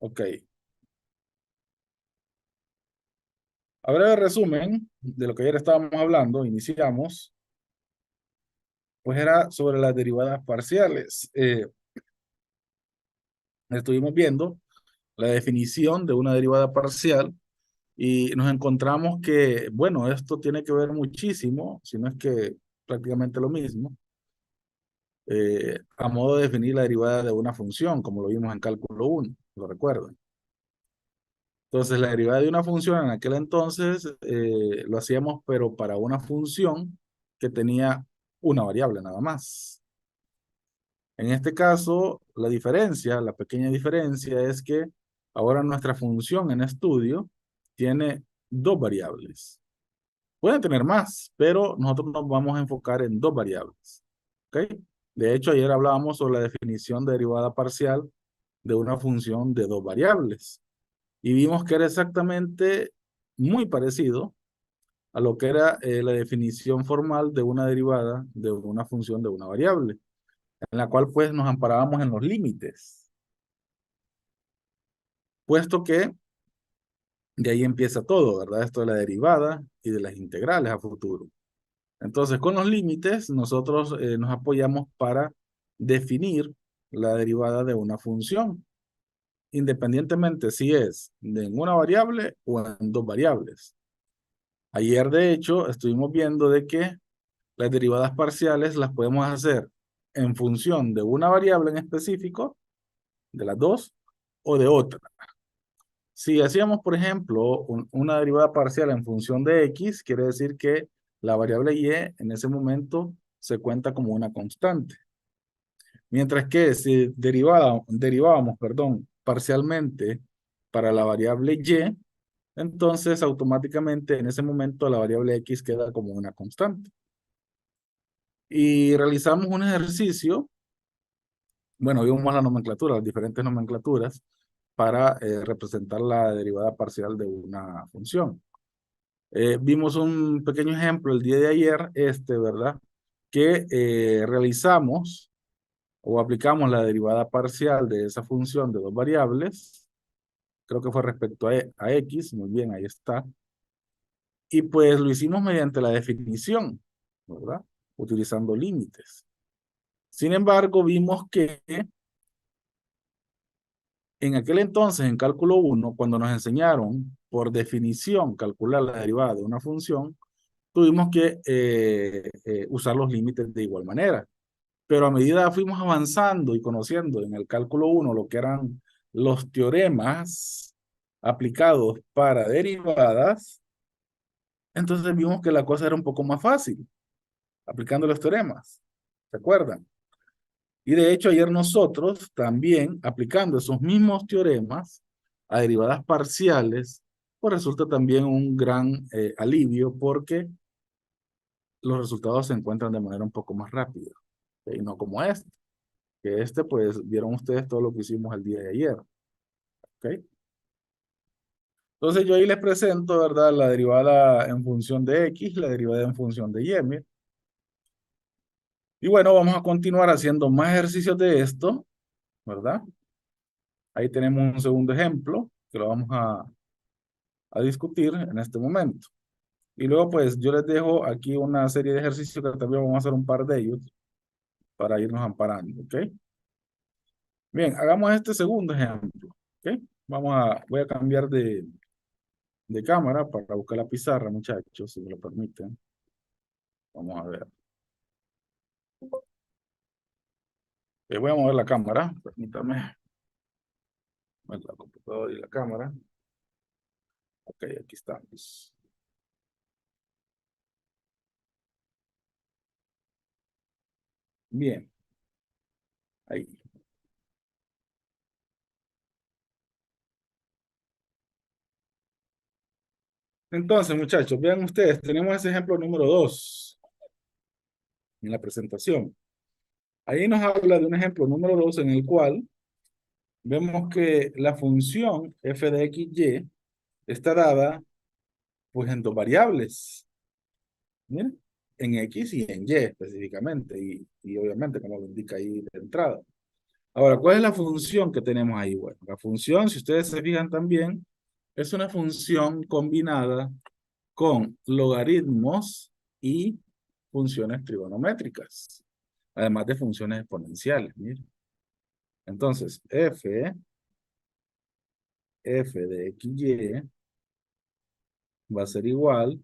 Ok. A breve resumen de lo que ayer estábamos hablando, iniciamos, pues era sobre las derivadas parciales. Estuvimos viendo la definición de una derivada parcial y nos encontramos que, bueno, esto tiene que ver muchísimo, si no es que prácticamente lo mismo, a modo de definir la derivada de una función, como lo vimos en cálculo uno, ¿lo recuerdan? Entonces, la derivada de una función en aquel entonces lo hacíamos, pero para una función que tenía una variable nada más. En este caso, la diferencia, la pequeña diferencia es que ahora nuestra función en estudio tiene dos variables. Pueden tener más, pero nosotros nos vamos a enfocar en dos variables. ¿Ok? De hecho, ayer hablábamos sobre la definición de derivada parcial de una función de dos variables. Y vimos que era exactamente muy parecido a lo que era la definición formal de una derivada de una función de una variable, en la cual pues nos amparábamos en los límites, puesto que de ahí empieza todo, ¿verdad? Esto de la derivada y de las integrales a futuro. Entonces, con los límites, nosotros nos apoyamos para definir la derivada de una función, independientemente si es en una variable o en dos variables. Ayer, de hecho, estuvimos viendo de que las derivadas parciales las podemos hacer en función de una variable en específico, de las dos, o de otra. Si hacíamos, por ejemplo, una derivada parcial en función de x, quiere decir que la variable y en ese momento se cuenta como una constante. Mientras que si derivábamos, perdón, parcialmente para la variable y, entonces automáticamente en ese momento la variable x queda como una constante. Y realizamos un ejercicio, bueno, vimos la nomenclatura, las diferentes nomenclaturas para representar la derivada parcial de una función. Vimos un pequeño ejemplo el día de ayer, ¿verdad? Que realizamos o aplicamos la derivada parcial de esa función de dos variables, creo que fue respecto a x, muy bien, ahí está, y pues lo hicimos mediante la definición, ¿verdad? Utilizando límites. Sin embargo, vimos que en aquel entonces, en cálculo uno, cuando nos enseñaron por definición calcular la derivada de una función, tuvimos que usar los límites de igual manera. Pero a medida que fuimos avanzando y conociendo en el cálculo uno lo que eran los teoremas aplicados para derivadas, entonces vimos que la cosa era un poco más fácil, aplicando los teoremas. ¿Se acuerdan? Y de hecho ayer nosotros también aplicando esos mismos teoremas a derivadas parciales, pues resulta también un gran alivio porque los resultados se encuentran de manera un poco más rápida. Y no como este, que pues vieron ustedes todo lo que hicimos el día de ayer. ¿Ok? Entonces yo ahí les presento, ¿verdad? La derivada en función de x, la derivada en función de y. Miren. Y bueno, vamos a continuar haciendo más ejercicios de esto, ¿verdad? Ahí tenemos un segundo ejemplo que lo vamos a discutir en este momento. Y luego, pues, yo les dejo aquí una serie de ejercicios que también vamos a hacer un par de ellos para irnos amparando, ¿ok? Bien, hagamos este segundo ejemplo, ¿ok? Voy a cambiar de cámara para buscar la pizarra, muchachos, si me lo permiten. Vamos a ver. Voy a mover la cámara, permítame. Mover la computadora y la cámara. Ok, aquí estamos. Bien, ahí. Entonces, muchachos, vean ustedes, tenemos ese ejemplo número 2 en la presentación. Ahí nos habla de un ejemplo número 2 en el cual vemos que la función f de x, y está dada pues en dos variables, ¿bien? En x y en y específicamente, y obviamente como lo indica ahí de entrada. Ahora, ¿cuál es la función que tenemos ahí? Bueno, la función, si ustedes se fijan también, es una función combinada con logaritmos y funciones trigonométricas, además de funciones exponenciales. Miren. Entonces, f de xy va a ser igual,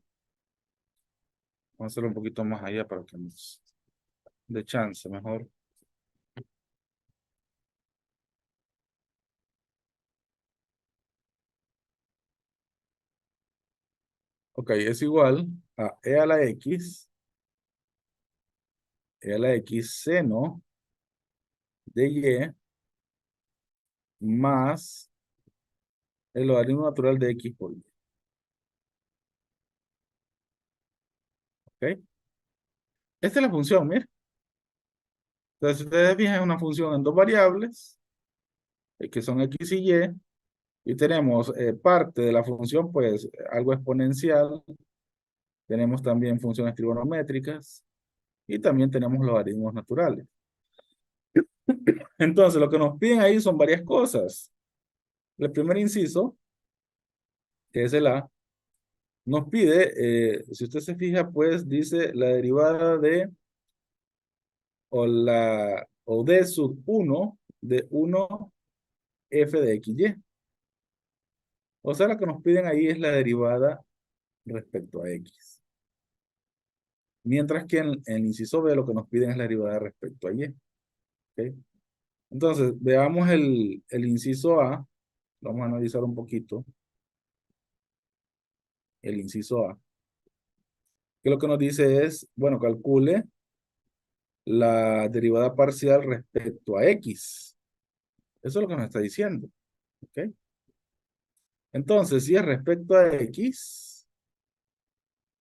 vamos a hacerlo un poquito más allá para que nos dé chance mejor. Ok, es igual a e a la x seno de y más el logaritmo natural de x por y. ¿Ok? Esta es la función, mire. Entonces, si ustedes fijan, es una función en dos variables, que son x y tenemos parte de la función, pues, algo exponencial. Tenemos también funciones trigonométricas y también tenemos logaritmos naturales. Entonces, lo que nos piden ahí son varias cosas. El primer inciso, que es el A, nos pide, si usted se fija, pues dice la derivada de o d sub 1 de 1 f de xy. O sea, lo que nos piden ahí es la derivada respecto a x. Mientras que en el inciso B lo que nos piden es la derivada respecto a y. ¿Ok? Entonces, veamos el inciso A. Vamos a analizar un poquito el inciso A. Que lo que nos dice es, bueno, calcule la derivada parcial respecto a x. Eso es lo que nos está diciendo. ¿Ok? Entonces, si es respecto a x,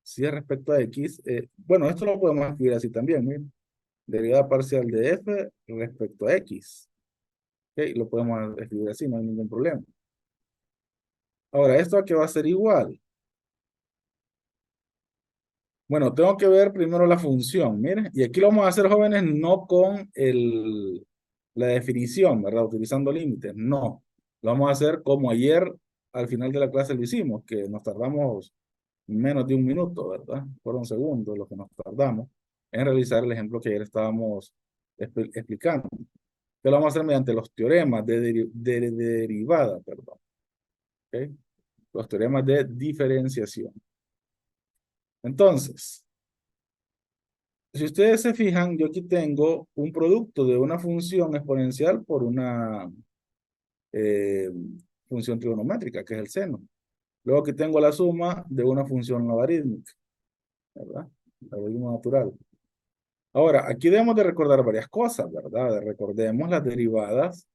si es respecto a x, bueno, esto lo podemos escribir así también, miren. Derivada parcial de f respecto a x. ¿Ok? Lo podemos escribir así, no hay ningún problema. Ahora, ¿esto a qué va a ser igual? Bueno, tengo que ver primero la función, miren. Y aquí lo vamos a hacer, jóvenes, no con la definición, ¿verdad? Utilizando límites, no. Lo vamos a hacer como ayer al final de la clase lo hicimos, que nos tardamos menos de un minuto, ¿verdad? Fueron segundos lo que nos tardamos en realizar el ejemplo que ayer estábamos explicando. Que lo vamos a hacer mediante los teoremas de derivada, perdón. ¿Ok? Los teoremas de diferenciación. Entonces, si ustedes se fijan, yo aquí tengo un producto de una función exponencial por una eh, función trigonométrica, que es el seno. Luego aquí tengo la suma de una función logarítmica, ¿verdad? Logaritmo natural. Ahora, aquí debemos de recordar varias cosas, ¿verdad? Recordemos las derivadas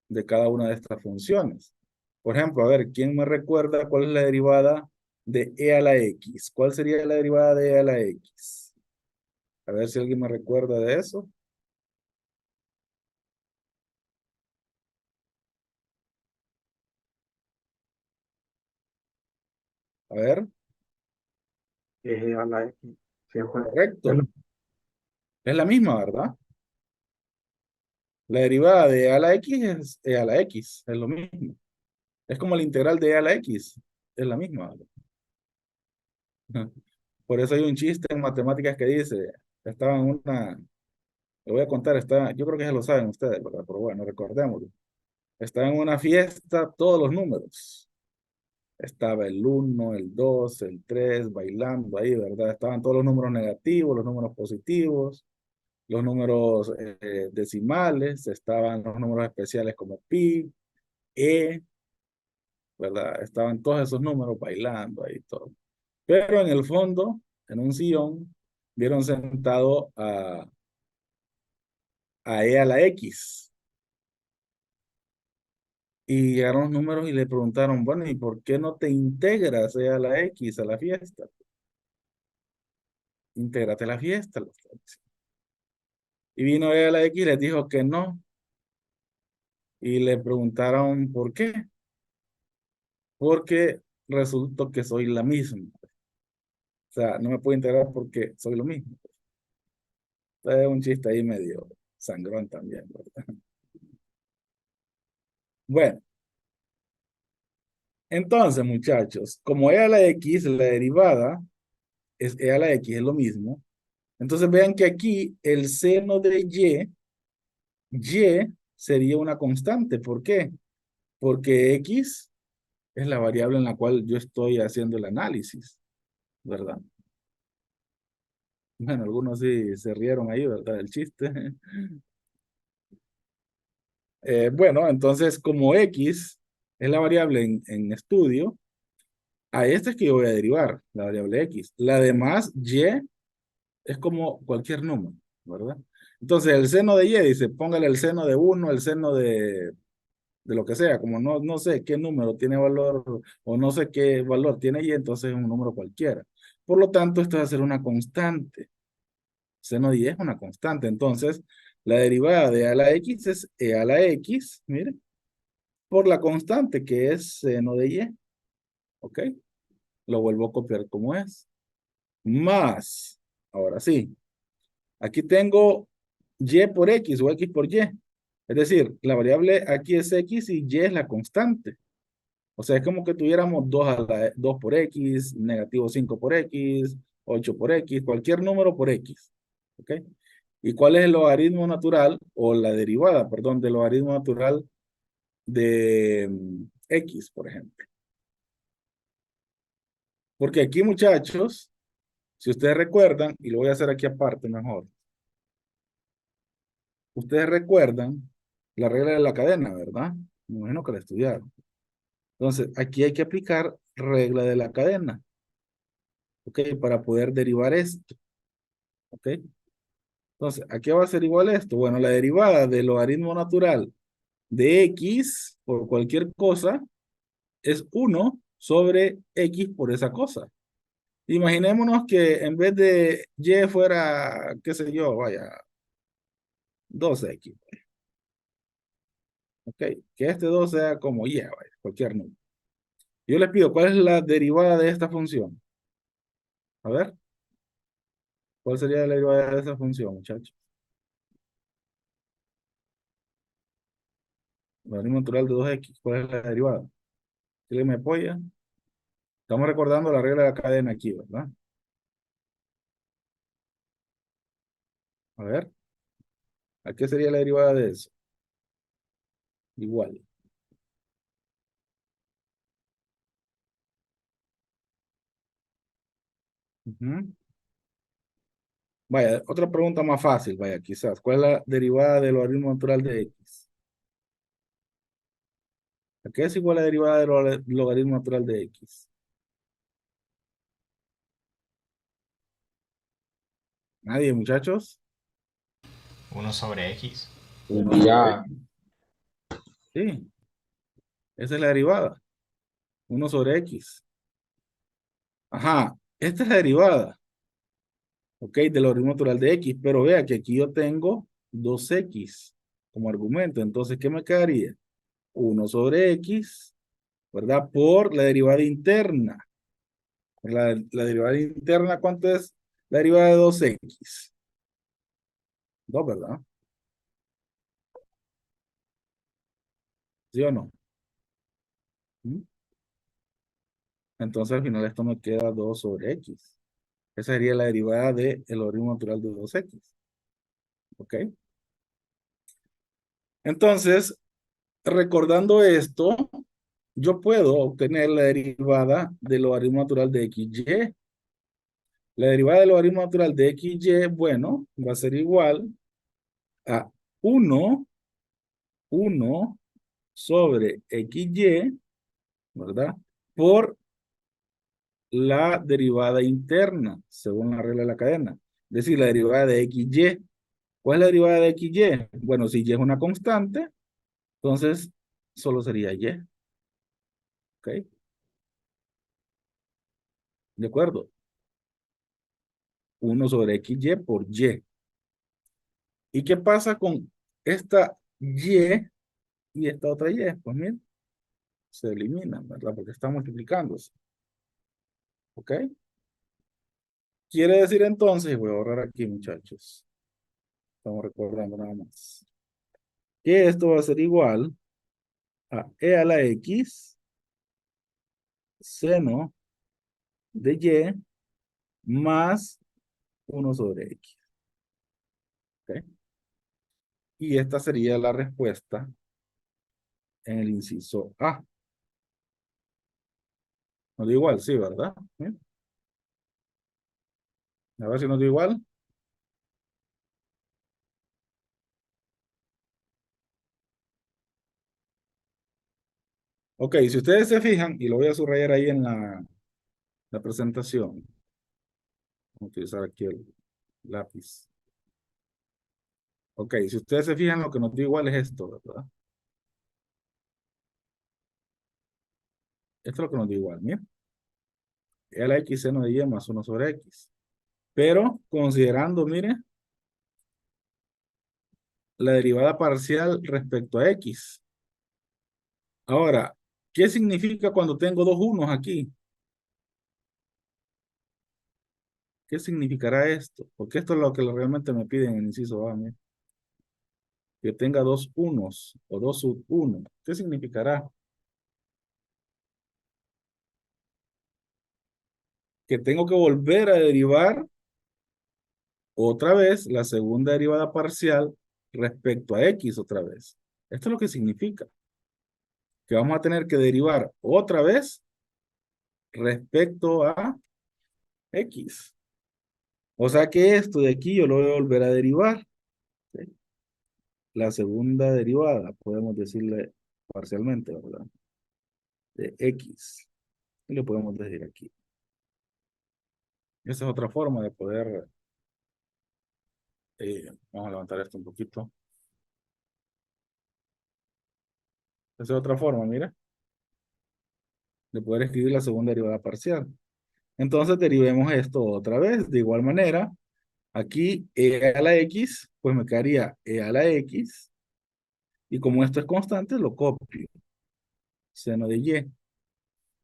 de cada una de estas funciones. Por ejemplo, a ver, ¿quién me recuerda cuál es la derivada de e a la x? ¿Cuál sería la derivada de e a la x? A ver si alguien me recuerda de eso. A ver, A la X siempre es correcto. Es la misma, ¿verdad? La derivada de e a la x es e a la x, es lo mismo. Es como la integral de e a la x, es la misma. Por eso hay un chiste en matemáticas que dice, estaba en una, le voy a contar, yo creo que ya lo saben ustedes, ¿verdad? Pero bueno, recordémoslo. Estaba en una fiesta todos los números. Estaba el uno, el 2, el 3 bailando ahí, ¿verdad? Estaban todos los números negativos, los números positivos, los números decimales, estaban los números especiales como pi, e, ¿verdad? Estaban todos esos números bailando ahí todo. Pero en el fondo, en un sillón, vieron sentado a E a la X. Y llegaron los números y le preguntaron, bueno, ¿y por qué no te integras E a la X a la fiesta? Intégrate a la fiesta. Y vino E a la X y les dijo que no. Y le preguntaron, ¿por qué? Porque resultó que soy la misma. O sea, no me puedo integrar porque soy lo mismo. Es un chiste ahí medio sangrón también, ¿verdad? Bueno, entonces, muchachos, como e a la x, la derivada es e a la x, es lo mismo. Entonces vean que aquí el seno de y sería una constante. ¿Por qué? Porque x es la variable en la cual yo estoy haciendo el análisis, ¿verdad? Bueno, algunos sí se rieron ahí, ¿verdad? El chiste. Bueno, entonces como x es la variable en estudio, a esta es que yo voy a derivar, la variable x. La demás, y, es como cualquier número, ¿verdad? Entonces el seno de y dice, póngale el seno de uno, el seno de lo que sea, como no sé qué número tiene valor o no sé qué valor tiene y, entonces es un número cualquiera. Por lo tanto, esto va a ser una constante. Seno de y es una constante. Entonces, la derivada de a la x es e a la x, mire, por la constante que es seno de y. ¿Ok? Lo vuelvo a copiar como es. Más, ahora sí, aquí tengo y por x o x por y. Es decir, la variable aquí es x y y es la constante. O sea, es como que tuviéramos 2 por x, negativo 5 por x, 8 por x, cualquier número por x. ¿Ok? ¿Y cuál es el logaritmo natural o la derivada, perdón, del logaritmo natural de x, por ejemplo? Porque aquí, muchachos, si ustedes recuerdan, y lo voy a hacer aquí aparte mejor, ustedes recuerdan la regla de la cadena, ¿verdad? Me imagino que la estudiaron. Entonces, aquí hay que aplicar regla de la cadena, ¿ok? Para poder derivar esto, ¿ok? Entonces, ¿a qué va a ser igual esto? Bueno, la derivada del logaritmo natural de x por cualquier cosa es 1 sobre x por esa cosa. Imaginémonos que en vez de y fuera, qué sé yo, vaya, 2x. ¿Ok? Que este 2 sea como y, vaya, cualquier número. Yo les pido, ¿cuál es la derivada de esta función? A ver, ¿cuál sería la derivada de esta función, muchachos? El logaritmo natural de 2x, ¿cuál es la derivada? ¿Quién me apoya? Estamos recordando la regla de la cadena aquí, ¿verdad? A ver, ¿a qué sería la derivada de eso? Igual. Ujú. Vaya, otra pregunta más fácil, vaya, quizás. ¿Cuál es la derivada del logaritmo natural de x? ¿A qué es igual la derivada del logaritmo natural de x? ¿Nadie, muchachos? 1 sobre x. Uno sobre Ya, x. Sí, esa es la derivada. 1 sobre x. Ajá, esta es la derivada, ¿ok? Del logaritmo natural de x, pero vea que aquí yo tengo 2x como argumento. Entonces, ¿qué me quedaría? 1 sobre x, ¿verdad? Por la derivada interna. La derivada interna, ¿cuánto es la derivada de 2x? 2, ¿verdad? ¿Sí o no? ¿Mm? Entonces al final esto me queda 2 sobre x. Esa sería la derivada del logaritmo natural de 2x. ¿Ok? Entonces, recordando esto, yo puedo obtener la derivada del logaritmo natural de xy. La derivada del logaritmo natural de xy, bueno, va a ser igual a 1, 1 sobre xy, ¿verdad? Por la derivada interna, según la regla de la cadena. Es decir, la derivada de xy. ¿Cuál es la derivada de xy? Bueno, si y es una constante, entonces solo sería y. ¿Ok? ¿De acuerdo? 1 sobre xy por y. ¿Y qué pasa con esta y esta otra y? Pues miren, se eliminan, ¿verdad? Porque están multiplicándose. ¿Ok? Quiere decir entonces, voy a borrar aquí, muchachos. Estamos recordando nada más. Que esto va a ser igual e a la x seno de y más 1/x. ¿Ok? Y esta sería la respuesta en el inciso A. Nos da igual, sí, ¿verdad? ¿Eh? A ver si nos da igual. Ok, si ustedes se fijan, y lo voy a subrayar ahí en la presentación. Voy a utilizar aquí el lápiz. Ok, si ustedes se fijan, lo que nos da igual es esto, ¿verdad? Esto es lo que nos da igual, miren. E a la x seno de y más 1/x. Pero considerando, miren, la derivada parcial respecto a x. Ahora, ¿qué significa cuando tengo dos unos aquí? ¿Qué significará esto? Porque esto es lo que realmente me piden en el inciso A, miren. Que tenga dos unos o dos sub 1. ¿Qué significará? Que tengo que volver a derivar otra vez la segunda derivada parcial respecto a x otra vez. Esto es lo que significa. Que vamos a tener que derivar otra vez respecto a x. O sea que esto de aquí yo lo voy a volver a derivar. ¿Sí? La segunda derivada, podemos decirle parcialmente, ¿verdad? De x. Y lo podemos decir aquí. Esa es otra forma de poder, vamos a levantar esto un poquito. Esa es otra forma, mira, de poder escribir la segunda derivada parcial. Entonces derivemos esto otra vez. De igual manera, aquí e a la x, pues me quedaría e a la x. Y como esto es constante, lo copio. Seno de y.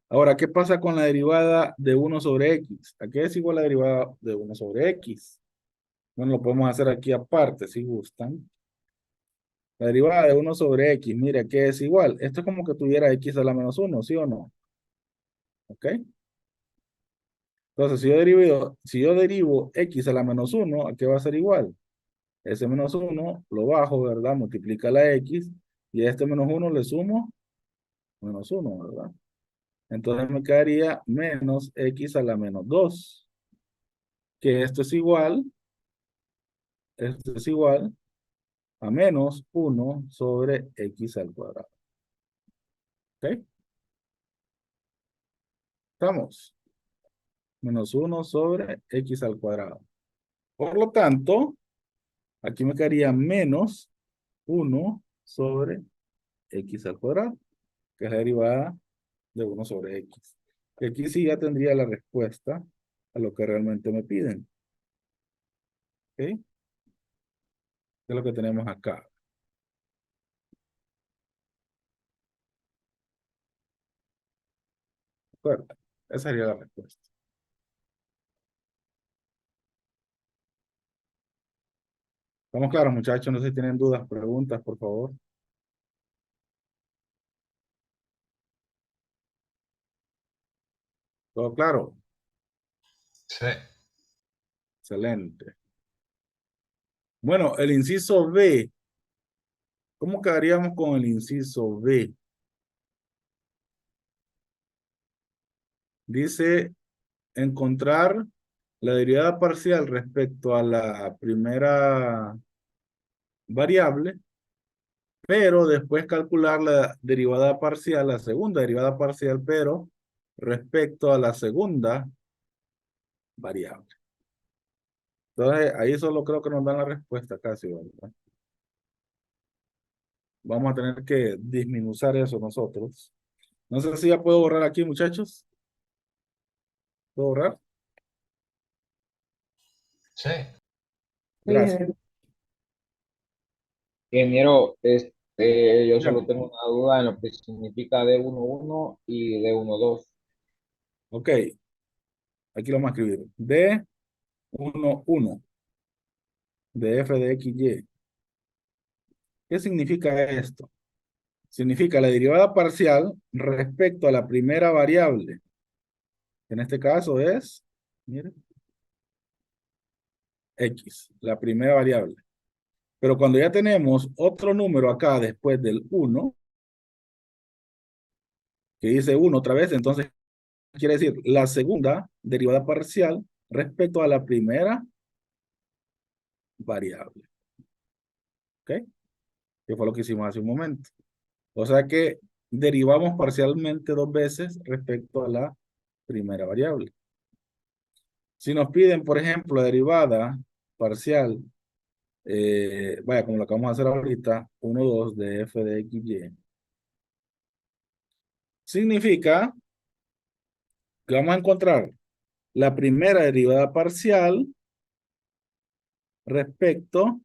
Ahora, ¿qué pasa con la derivada de 1/x? ¿A qué es igual la derivada de 1/x? Bueno, lo podemos hacer aquí aparte, si gustan. La derivada de 1/x, mira, ¿qué es igual? Esto es como que tuviera x a la menos 1, ¿sí o no? ¿Ok? Entonces, si yo derivo x a la menos 1, ¿a qué va a ser igual? Ese menos 1 lo bajo, ¿verdad? Multiplica la x y a este menos 1 le sumo menos 1, ¿verdad? Entonces me quedaría menos x a la menos 2, que esto es igual a menos 1/x². ¿Ok? Estamos. Menos 1/x². Por lo tanto, aquí me quedaría menos 1/x², que es la derivada de 1/x. Y aquí sí ya tendría la respuesta a lo que realmente me piden. ¿Ok? ¿Qué es lo que tenemos acá? ¿De acuerdo? Esa sería la respuesta. ¿Estamos claros, muchachos? No sé si tienen dudas, preguntas, por favor. ¿Todo claro? Sí. Excelente. Bueno, el inciso B. ¿Cómo quedaríamos con el inciso B? Dice encontrar la derivada parcial respecto a la primera variable, pero después calcular la derivada parcial, la segunda derivada parcial, pero respecto a la segunda variable. Entonces, ahí solo creo que nos dan la respuesta casi, ¿verdad? Vamos a tener que disminuir eso nosotros. No sé si ya puedo borrar aquí, muchachos. ¿Puedo borrar? Sí. Gracias. Ingeniero, yo solo Dígame. tengo una duda en lo que significa D11 y D12. Ok, aquí lo vamos a escribir. D11 de f de x, y. ¿Qué significa esto? Significa la derivada parcial respecto a la primera variable. En este caso es, mire, X, la primera variable. Pero cuando ya tenemos otro número acá después del 1, que dice 1 otra vez, entonces quiere decir la segunda derivada parcial respecto a la primera variable. ¿Ok? Que fue lo que hicimos hace un momento. O sea que derivamos parcialmente dos veces respecto a la primera variable. Si nos piden, por ejemplo, derivada parcial, vaya, como lo acabamos de hacer ahorita, 1, 2 de f de x, y, significa que vamos a encontrar la primera derivada parcial respecto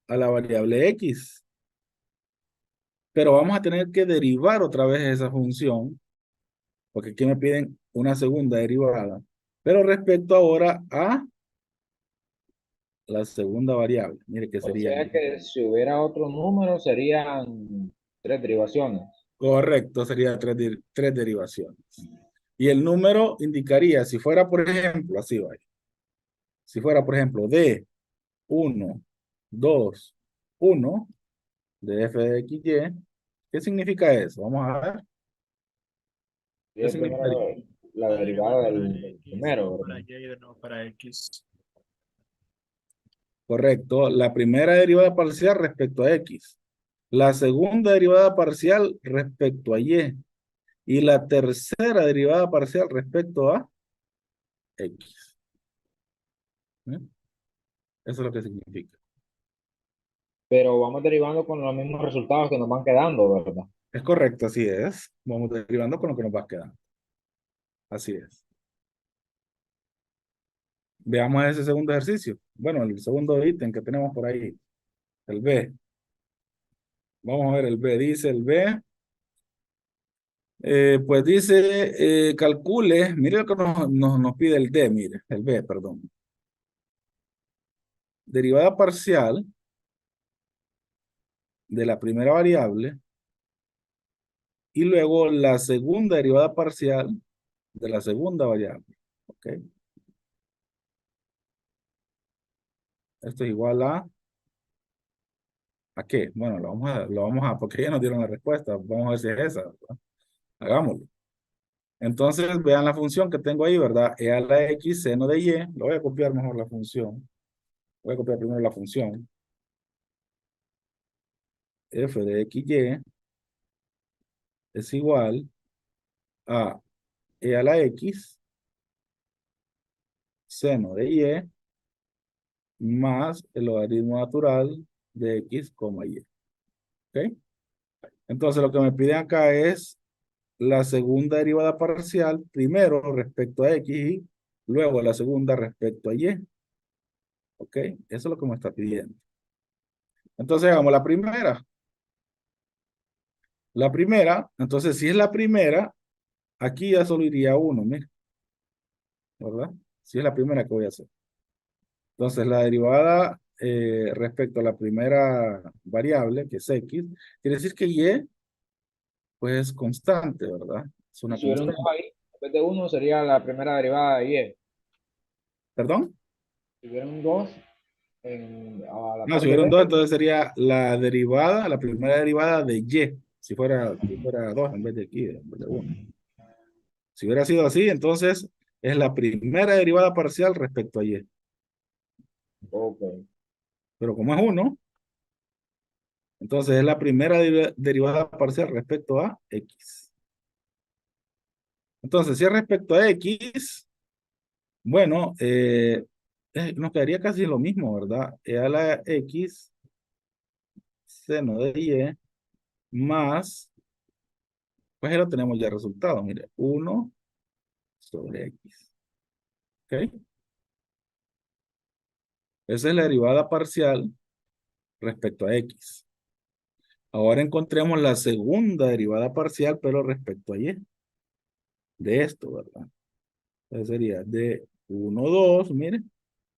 a la variable x. Pero vamos a tener que derivar otra vez esa función, porque aquí me piden una segunda derivada. Pero respecto ahora a la segunda variable, mire que O sería sea y. que si hubiera otro número serían tres derivaciones. Correcto, sería tres derivaciones. Y el número indicaría, si fuera, por ejemplo, así va. Si fuera, por ejemplo, d 1, 2, 1 de f de x, y, ¿qué significa eso? Vamos a ver. Y ¿Qué el significaría? primero, la La derivada derivada para del X, primero, luego para ¿verdad? Y y de nuevo para X. Correcto. La primera derivada parcial respecto a x. La segunda derivada parcial respecto a y. Y la tercera derivada parcial respecto a x. ¿Eh? Eso es lo que significa. Pero vamos derivando con los mismos resultados que nos van quedando, ¿verdad? Es correcto, así es. Vamos derivando con lo que nos va quedando. Así es. Veamos ese segundo ejercicio. Bueno, el segundo ítem que tenemos por ahí. El B. Vamos a ver el B. Dice el B. Pues dice, calcule, mire lo que nos pide el D, mire, el B, perdón. Derivada parcial de la primera variable y luego la segunda derivada parcial de la segunda variable. ¿Ok? Esto es igual ¿a qué? Bueno, porque ya nos dieron la respuesta. Vamos a ver si es esa, ¿verdad? Hagámoslo. Entonces, vean la función que tengo ahí, ¿verdad? E a la x seno de y. Lo voy a copiar mejor la función. Voy a copiar primero la función. F de x, y es igual a e a la x seno de y más el logaritmo natural de x, y. ¿Ok? Entonces lo que me piden acá es la segunda derivada parcial, primero respecto a x y luego la segunda respecto a y. ¿Ok? Eso es lo que me está pidiendo. Entonces hagamos la primera. La primera, entonces si es la primera, aquí ya solo iría uno, mira, ¿verdad? Si es la primera que voy a hacer. Entonces la derivada respecto a la primera variable, que es x, quiere decir que y pues es constante, ¿verdad? Es Y una si hubiera un 2 constante. ahí, en vez de uno sería la primera derivada de y. ¿Perdón? Si hubiera un 2 a la No, par si de hubiera un b, 2, entonces sería la derivada, la primera derivada de y, si fuera 2 en vez de aquí, en vez de 1. Si hubiera sido así, entonces es la primera derivada parcial respecto a y. ok. Pero como es 1, entonces es la primera derivada parcial respecto a x. Entonces, si es respecto a x, bueno, nos quedaría casi lo mismo, ¿verdad? E a la x seno de y más, pues ahí lo tenemos ya resultado, mire, 1 sobre x. ¿Ok? Esa es la derivada parcial respecto a x. Ahora encontremos la segunda derivada parcial, pero respecto a y. De esto, ¿verdad? Entonces sería de 1, 2, mire,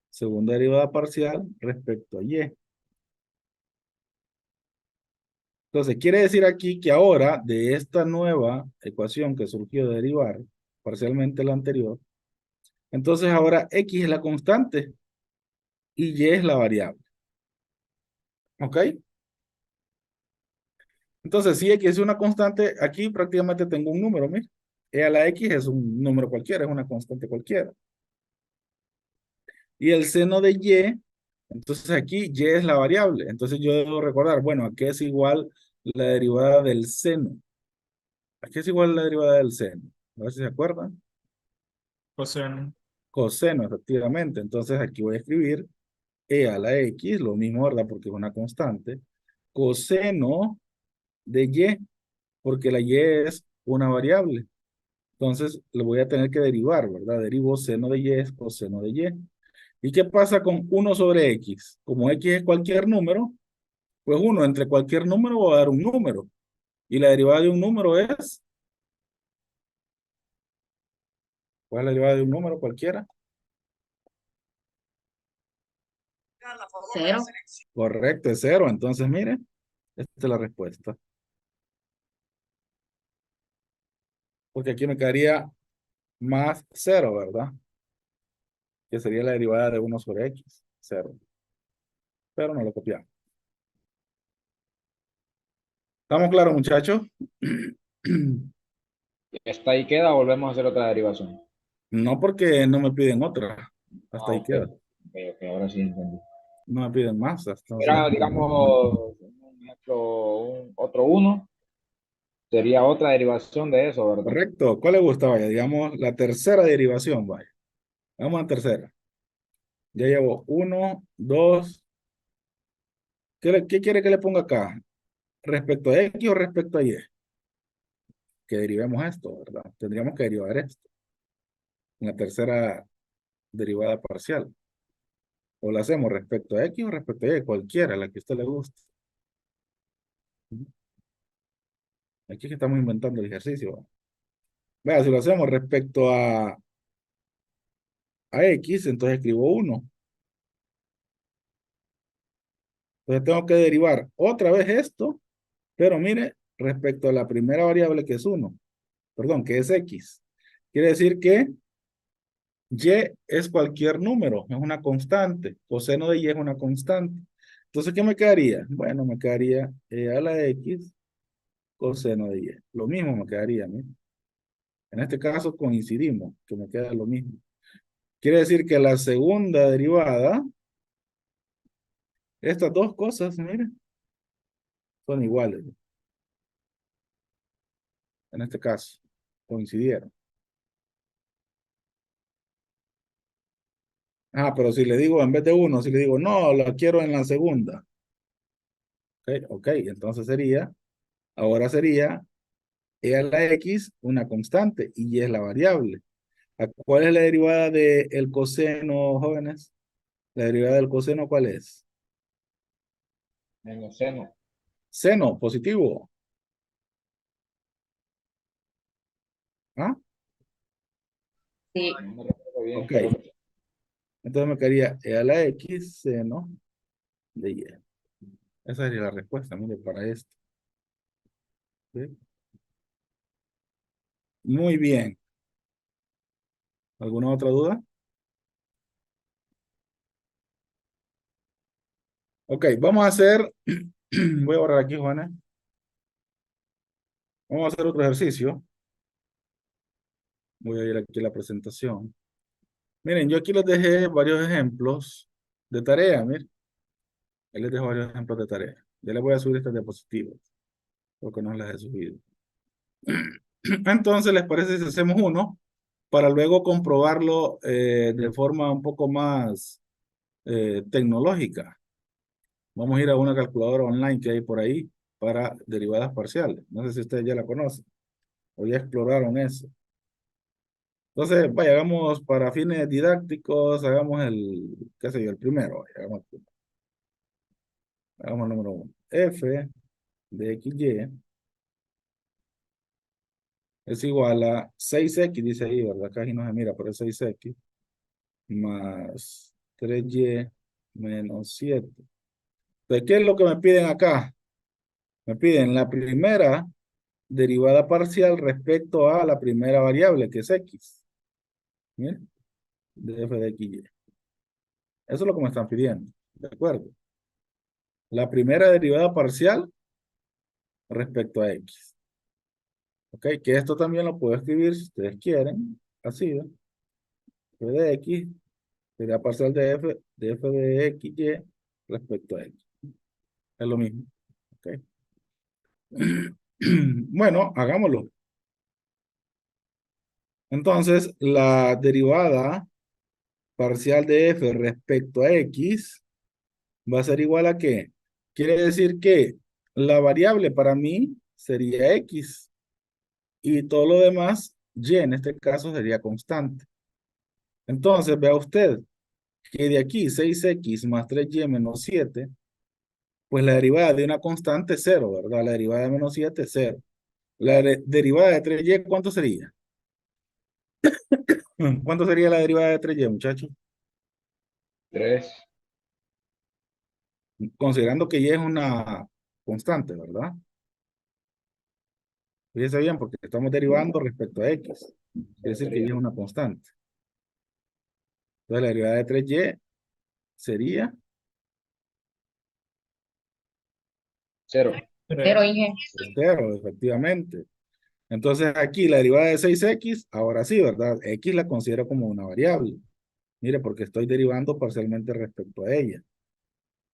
segunda derivada parcial respecto a y. Entonces, quiere decir aquí que ahora de esta nueva ecuación que surgió de derivar parcialmente la anterior, entonces ahora X es la constante y Y es la variable. ¿Ok? Entonces, si X es una constante, aquí prácticamente tengo un número, mira. E a la X es un número cualquiera, es una constante cualquiera. Y el seno de Y, entonces aquí Y es la variable. Entonces yo debo recordar, bueno, ¿a qué es igual la derivada del seno? ¿A qué es igual la derivada del seno? A ver si se acuerdan. Coseno. Coseno, efectivamente. Entonces aquí voy a escribir E a la X, lo mismo, ¿verdad? Porque es una constante. Coseno de Y, porque la Y es una variable. Entonces lo voy a tener que derivar, ¿verdad? Derivo seno de Y es coseno de Y. ¿Y qué pasa con 1/X? Como X es cualquier número, pues uno entre cualquier número va a dar un número. Y la derivada de un número es, ¿cuál es la derivada de un número cualquiera? Cero. Correcto, es cero. Entonces, mire, esta es la respuesta. Porque aquí me quedaría más cero, ¿verdad? Que sería la derivada de 1/X, cero. Pero no lo copiamos. ¿Estamos claros, muchachos? Hasta ahí queda, volvemos a hacer otra derivación. No porque no me piden otra. Hasta Ah, ahí ok. queda. Ok, ok, ahora sí entendí. No me piden más. Entonces, Era, digamos, un ejemplo, otro uno, sería otra derivación de eso, ¿verdad? correcto. ¿Cuál le gusta? Vaya, digamos, la tercera derivación, vaya. Vamos a la tercera. Ya llevo uno, dos. ¿Qué quiere que le ponga acá? ¿Respecto a X o respecto a Y? Que derivemos esto, ¿verdad? Tendríamos que derivar esto en la tercera derivada parcial. O la hacemos respecto a X o respecto a Y, cualquiera, la que a usted le guste. Aquí es que estamos inventando el ejercicio. ¿Va? Vea, si lo hacemos respecto a X, entonces escribo uno. Entonces tengo que derivar otra vez esto, pero mire, respecto a la primera variable que es uno, perdón, que es X. Quiere decir que Y es cualquier número, es una constante. Coseno de Y es una constante. Entonces, ¿qué me quedaría? Bueno, me quedaría E a la X coseno de Y. Lo mismo me quedaría, ¿no? En este caso coincidimos, que me queda lo mismo. Quiere decir que la segunda derivada, estas dos cosas, miren, son iguales. En este caso, coincidieron. Ah, pero si le digo en vez de uno, si le digo, no, la quiero en la segunda. Ok, entonces sería, ahora sería E a la X una constante y Y es la variable. ¿Cuál es la derivada del coseno, jóvenes? ¿La derivada del coseno cuál es? Menos seno. Seno, positivo. ¿Ah? Sí. No me recuerdo bien, Ok. pero Entonces me quedaría E a la X seno de Y. Esa sería la respuesta, mire, para esto. ¿Sí? Muy bien. ¿Alguna otra duda? Ok, vamos a hacer, voy a borrar aquí, Juana. Vamos a hacer otro ejercicio. Voy a ir aquí a la presentación. Miren, yo aquí les dejé varios ejemplos de tarea, miren. Ahí les dejo varios ejemplos de tarea. Ya les voy a subir estas diapositivas, porque no las he subido. Entonces, ¿les parece si hacemos uno para luego comprobarlo de forma un poco más tecnológica? Vamos a ir a una calculadora online que hay por ahí para derivadas parciales. No sé si ustedes ya la conocen o ya exploraron eso. Entonces, vaya, hagamos para fines didácticos, hagamos qué sé yo, el primero. Vaya, hagamos el número uno. F de XY es igual a 6X, dice ahí, ¿verdad? Casi no se mira, pero es 6X más 3Y menos 7. Entonces, ¿qué es lo que me piden acá? Me piden la primera derivada parcial respecto a la primera variable, que es x. Miren, de f de x y. Eso es lo que me están pidiendo. ¿De acuerdo? La primera derivada parcial respecto a x. Ok, que esto también lo puedo escribir si ustedes quieren. Así, ¿no? F de x, derivada parcial de f de x y respecto a x. Es lo mismo. Ok. Bueno, hagámoslo. Entonces, la derivada parcial de f respecto a x va a ser igual a ¿qué? Quiere decir que la variable para mí sería x y todo lo demás, y en este caso sería constante. Entonces, vea usted que de aquí 6x más 3y menos 7, pues la derivada de una constante es 0, ¿verdad? La derivada de menos 7 es 0. La derivada de 3y, ¿cuánto sería? ¿Cuánto sería la derivada de 3y, muchachos? 3. Considerando que y es una constante, ¿verdad? Fíjense bien, porque estamos derivando respecto a x. Quiere decir que y es una constante. Entonces la derivada de 3y sería 0. Pero, Inge, 0, efectivamente. Entonces aquí la derivada de 6x, ahora sí, ¿verdad? X la considero como una variable. Mire, porque estoy derivando parcialmente respecto a ella.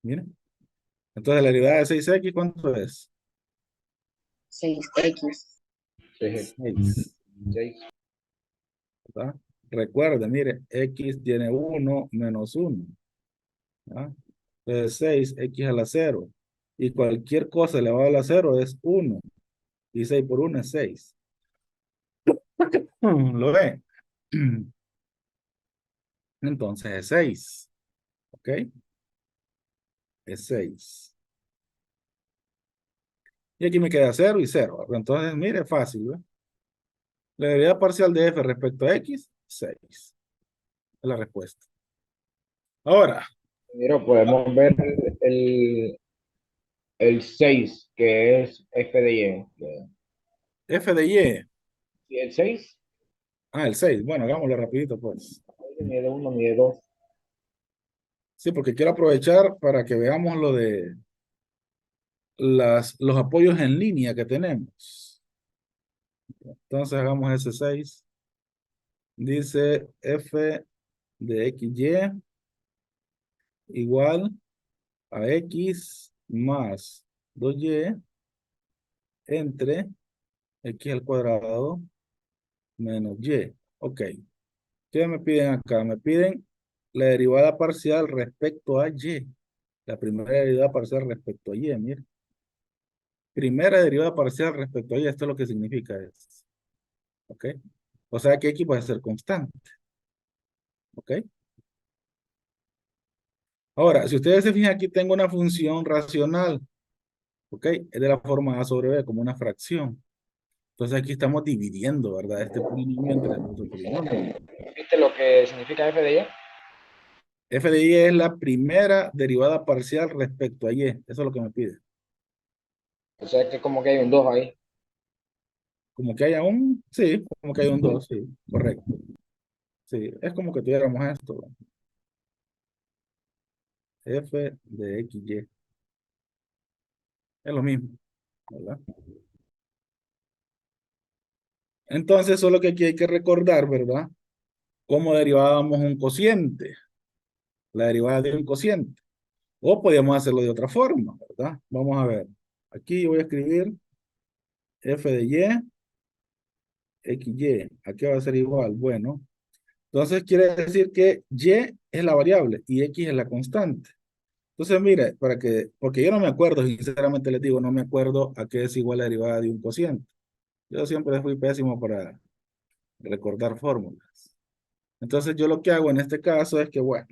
Mire. Entonces la derivada de 6x, ¿cuánto es? 6x. 6, 6. ¿verdad? Recuerde, mire, x tiene 1 menos 1. ¿Ah? Entonces 6, x a la 0. Y cualquier cosa elevado a la 0 es 1. Y 6 por 1 es 6. ¿Lo ve? Entonces es 6. ¿Ok? Es 6. Y aquí me queda 0 y 0. Entonces, mire, fácil, ¿ve? La derivada parcial de f respecto a x, 6. Es la respuesta. Ahora, Mira, podemos ver el, el 6, que es f de y. f de y. ¿Y el 6? Ah, el 6. Bueno, hagámoslo rapidito, pues. Ni de 1 ni de 2. Sí, porque quiero aprovechar para que veamos lo de los apoyos en línea que tenemos. Entonces hagamos ese 6. Dice f de xy igual a x más 2y entre x al cuadrado menos y. Ok. ¿Qué me piden acá? Me piden la derivada parcial respecto a y. La primera derivada parcial respecto a y, mire. Primera derivada parcial respecto a y, esto es lo que significa es. ¿Ok? O sea que x puede ser constante. ¿Ok? Ahora, si ustedes se fijan, aquí tengo una función racional. ¿Ok? Es de la forma a sobre b, como una fracción. Entonces aquí estamos dividiendo, ¿verdad? Este polinomio entre otro polinomio. ¿Viste lo que significa f de y? F de y es la primera derivada parcial respecto a y. Eso es lo que me pide. O sea, que como que hay un 2 ahí. Como que haya un, sí, como que hay un 2, sí, correcto. Sí, es como que tuviéramos esto. F de x, y. Es lo mismo, ¿verdad? Entonces, solo que aquí hay que recordar, ¿verdad? Cómo derivábamos un cociente. La derivada de un cociente. O podíamos hacerlo de otra forma, ¿verdad? Vamos a ver. Aquí voy a escribir f de y, x, y. Aquí va a ser igual. Bueno, entonces quiere decir que y es la variable y x es la constante. Entonces, mire, porque yo no me acuerdo, sinceramente les digo, no me acuerdo a qué es igual la derivada de un cociente. Yo siempre fui pésimo para recordar fórmulas. Entonces, yo lo que hago en este caso es que, bueno,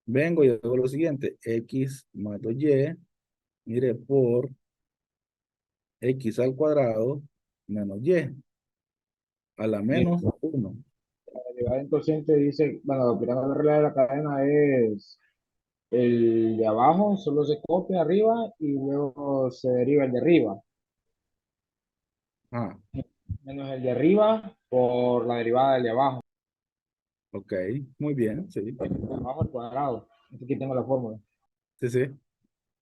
vengo y hago lo siguiente, x más 2y, mire, por x al cuadrado menos y a la Y menos 1. la derivada en cociente dice, bueno, la primera regla de la cadena es El de abajo solo se copia arriba y luego se deriva el de arriba, Ah, menos el de arriba por la derivada del de abajo. ok, muy bien, sí, El de abajo al cuadrado. Aquí tengo la fórmula. sí, sí.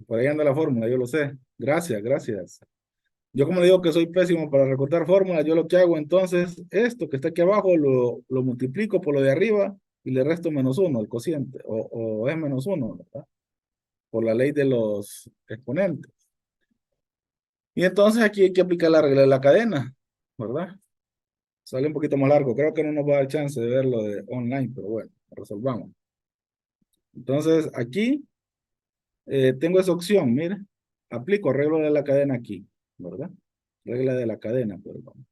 Por ahí anda la fórmula, yo lo sé. Gracias, gracias. Yo como le digo que soy pésimo para recordar fórmulas, yo lo que hago entonces, esto que está aquí abajo lo multiplico por lo de arriba y le resto -1, el cociente, o es -1, ¿verdad? Por la ley de los exponentes. Y entonces aquí hay que aplicar la regla de la cadena, ¿verdad? Sale un poquito más largo, creo que no nos va a dar chance de verlo de online, pero bueno, resolvamos. Entonces aquí tengo esa opción, mire, aplico regla de la cadena aquí, ¿verdad? Regla de la cadena, perdón.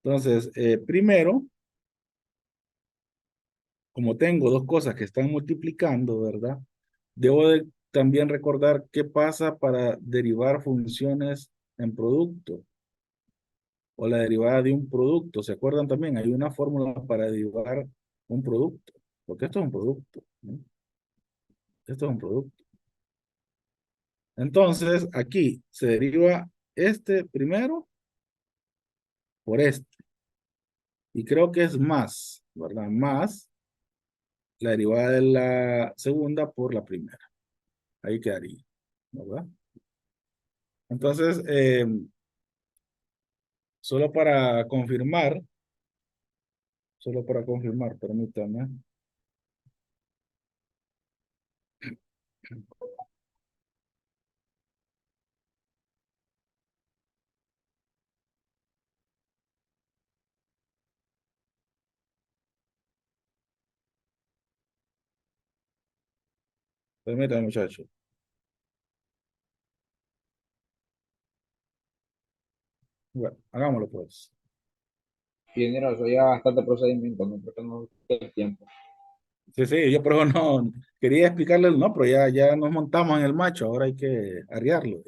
Entonces, primero, como tengo dos cosas que están multiplicando, ¿verdad? Debo de también recordar qué pasa para derivar funciones en producto o la derivada de un producto. ¿Se acuerdan también? Hay una fórmula para derivar un producto, porque esto es un producto, ¿no? Esto es un producto. Entonces, aquí se deriva este primero por este. Y creo que es más, ¿verdad? Más la derivada de la segunda por la primera. Ahí quedaría, ¿verdad? Entonces, solo para confirmar, permítame. Permítame, muchachos. Bueno, hagámoslo pues. Ingeniero, eso ya bastante procedimiento, no creo que no el tiempo. Sí, sí, yo por eso no quería explicarles, no, pero ya nos montamos en el macho, ahora hay que arriarlo.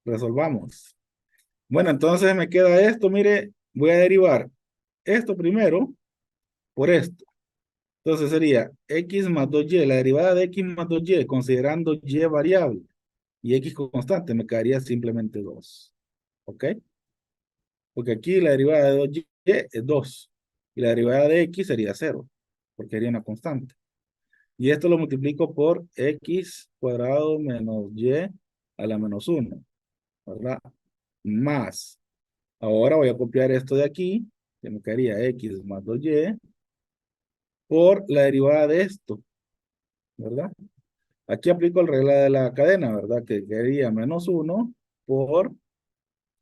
Resolvamos. Bueno, entonces me queda esto, mire, voy a derivar esto primero por esto. Entonces sería x más 2y, la derivada de x más 2y, considerando y variable y x constante, me quedaría simplemente 2. ¿Ok? Porque aquí la derivada de 2y es 2. Y la derivada de x sería 0, porque sería una constante. Y esto lo multiplico por x cuadrado menos y a la -1, ¿verdad? Más. Ahora voy a copiar esto de aquí, que me quedaría x más 2y, por la derivada de esto, ¿verdad? Aquí aplico la regla de la cadena, ¿verdad? Que quedaría -1 por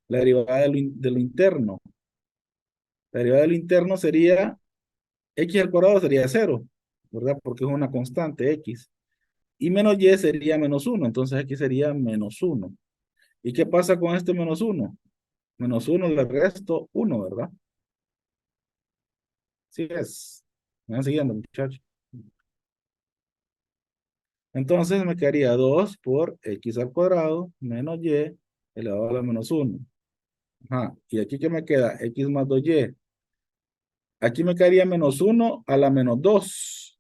la derivada de lo interno. La derivada de lo interno sería x al cuadrado sería 0, ¿verdad? Porque es una constante x. Y menos y sería -1, entonces aquí sería -1. ¿Y qué pasa con este -1? -1 le resto 1, ¿verdad? Sí es. Me van siguiendo, muchachos. Entonces me quedaría 2 por x al cuadrado menos y elevado a la -1. Ajá. ¿Y aquí qué me queda? X más 2y. Aquí me quedaría -1 a la -2.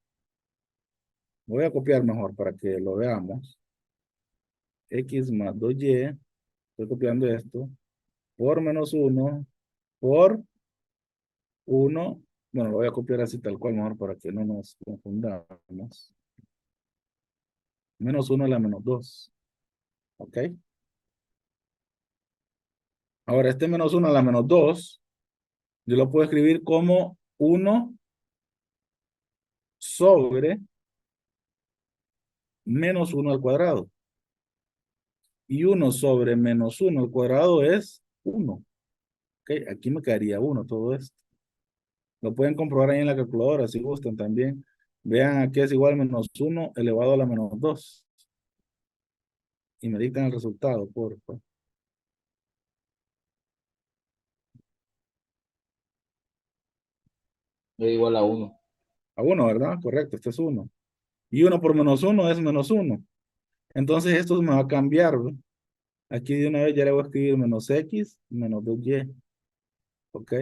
Voy a copiar mejor para que lo veamos. X más 2y. Estoy copiando esto. Por -1 por 1. Bueno, lo voy a copiar así tal cual mejor para que no nos confundamos. -1 a la -2. ¿Ok? Ahora, este -1 a la -2, yo lo puedo escribir como 1 sobre -1 al cuadrado. Y 1 sobre -1 al cuadrado es 1. ¿Ok? Aquí me quedaría 1 todo esto. Lo pueden comprobar ahí en la calculadora si gustan también. Vean aquí es igual a -1 elevado a la -2. Y me dictan el resultado, por favor. Es igual a 1. A 1, ¿verdad? Correcto, este es 1. Y 1 por -1 es -1. Entonces esto me va a cambiar, ¿ve? Aquí de una vez ya le voy a escribir -x menos 2y. ¿Ok?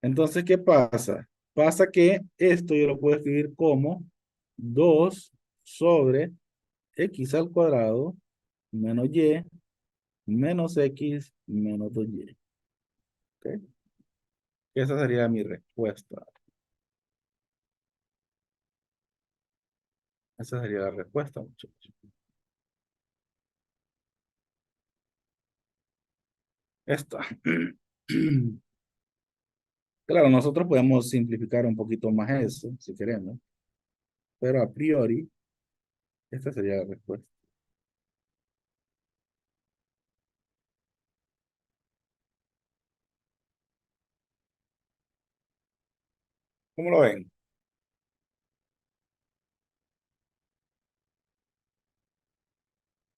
Entonces, ¿qué pasa? Pasa que esto yo lo puedo escribir como 2 sobre x al cuadrado menos y menos x menos 2y. ¿Ok? Esa sería mi respuesta. Esa sería la respuesta, muchachos. Esta. Claro, nosotros podemos simplificar un poquito más eso, si queremos, pero a priori, esta sería la respuesta. ¿Cómo lo ven?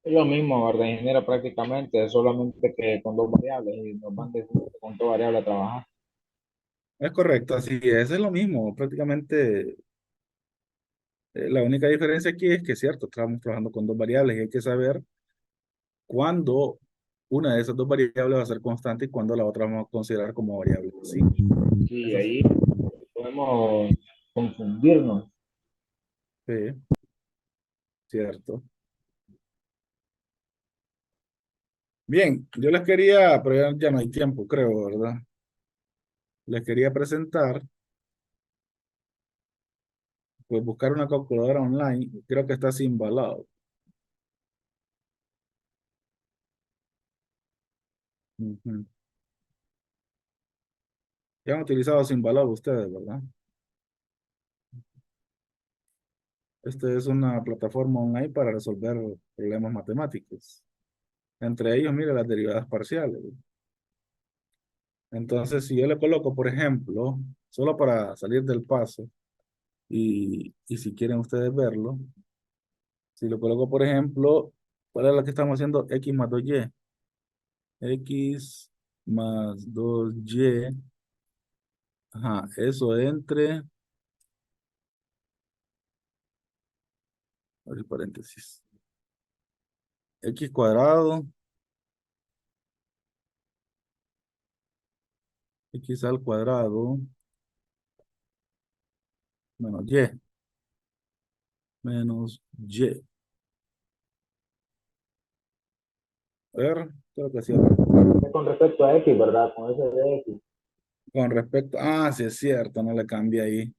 Es lo mismo, ¿verdad, ingeniero? Prácticamente, solamente que con dos variables y nos van diciendo con dos variables a trabajar. Es correcto, así es, es lo mismo. Prácticamente la única diferencia aquí es que, cierto, estamos trabajando con dos variables y hay que saber cuándo una de esas dos variables va a ser constante y cuándo la otra vamos a considerar como variable. Sí, Sí, eso sí. ahí podemos confundirnos. Sí, cierto. Bien, yo les quería, pero ya no hay tiempo, creo, ¿verdad? Les quería presentar, pues buscar una calculadora online, creo que está sin balado. Ujú. Ya han utilizado sin balado ustedes, ¿verdad? Esta es una plataforma online para resolver problemas matemáticos. Entre ellos, mire las derivadas parciales. Entonces, si yo le coloco, por ejemplo, solo para salir del paso, y si quieren ustedes verlo, si lo coloco, por ejemplo, ¿cuál es la que estamos haciendo? X más 2y. X más 2y. Ajá, eso entre, abrir paréntesis, x cuadrado, x al cuadrado, menos y, menos y. A ver, creo que sí. Es con respecto a X, ¿verdad? Con ese de X. Con respecto, sí es cierto, no le cambia ahí.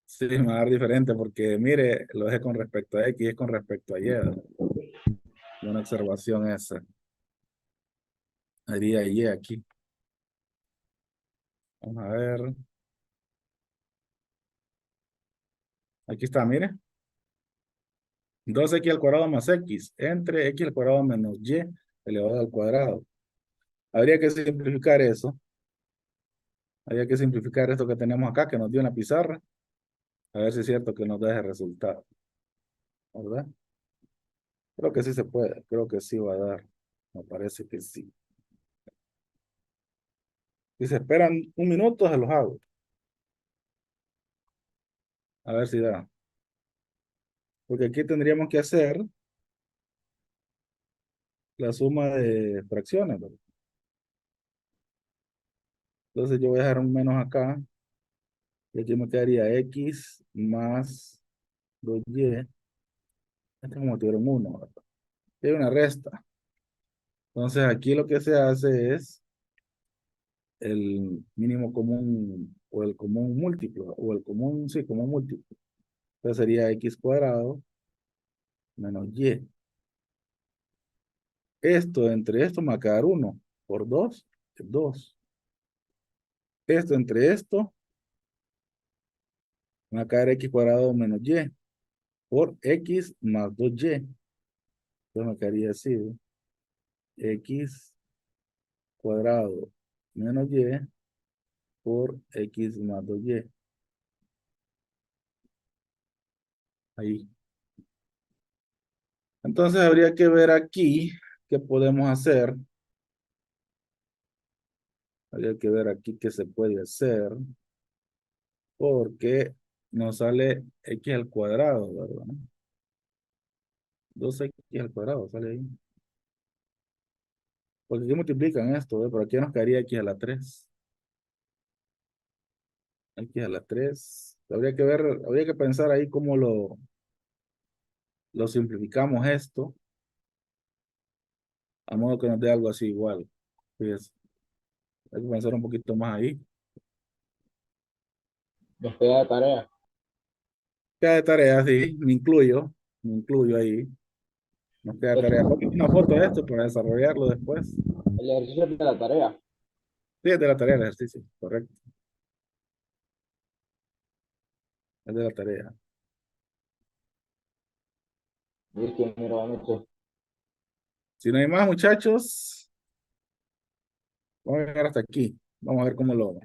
Sí, me va a dar diferente porque, mire, lo dejé con respecto a X, es con respecto a Y. ¿No? Buena observación esa. Haría Y aquí. Vamos a ver. Aquí está, mire. 2x al cuadrado más x entre x al cuadrado menos y elevado al cuadrado. Habría que simplificar eso. Habría que simplificar esto que tenemos acá, que nos dio en la pizarra. A ver si es cierto que nos da ese resultado. ¿Verdad? Creo que sí se puede. Creo que sí va a dar. Me parece que sí. Si se esperan un minuto, se los hago. A ver si da. Porque aquí tendríamos que hacer la suma de fracciones, ¿verdad? Entonces yo voy a dejar un menos acá. Y aquí me quedaría x más 2y. Este es como tuvieron uno, ¿verdad? Y hay una resta. Entonces aquí lo que se hace es el mínimo común o el común múltiplo, o el común, sí, común múltiplo. Entonces sería x cuadrado menos y. Esto entre esto me va a quedar 1 por 2 es 2. Esto entre esto me va a quedar x cuadrado menos y por x más 2y. Entonces me quedaría así, ¿ve? X cuadrado menos y por x más 2y. Ahí. Entonces habría que ver aquí qué podemos hacer. Habría que ver aquí qué se puede hacer. Porque nos sale x al cuadrado, ¿verdad? 2x al cuadrado sale ahí. Porque aquí multiplican esto, ¿ve? Por aquí nos quedaría x a la 3. Aquí a las 3. Habría que ver, habría que pensar ahí cómo lo simplificamos esto, a modo que nos dé algo así igual. Fíjese, hay que pensar un poquito más ahí. Nos queda de tarea. Queda de tarea, sí, me incluyo ahí. Nos queda De tarea. hecho, Ponme una foto de esto para desarrollarlo después. el ejercicio es de la tarea. Sí, es de la tarea el ejercicio, correcto. Es de la tarea. Listo, mira, bonito. Si no hay más, muchachos, vamos a llegar hasta aquí. Vamos a ver cómo lo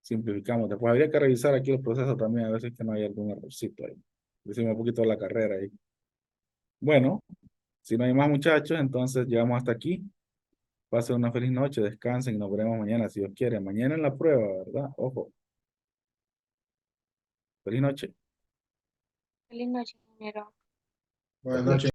simplificamos. Después habría que revisar aquí los procesos también, a ver si es que no hay algún errorcito ahí. Decimos un poquito de la carrera ahí. Bueno, si no hay más, muchachos, entonces llegamos hasta aquí. Pasen una feliz noche, descansen y nos veremos mañana, si Dios quiere. Mañana en la prueba, ¿verdad? Ojo. Feliz noche. Feliz noche, ingeniero. Buenas noches.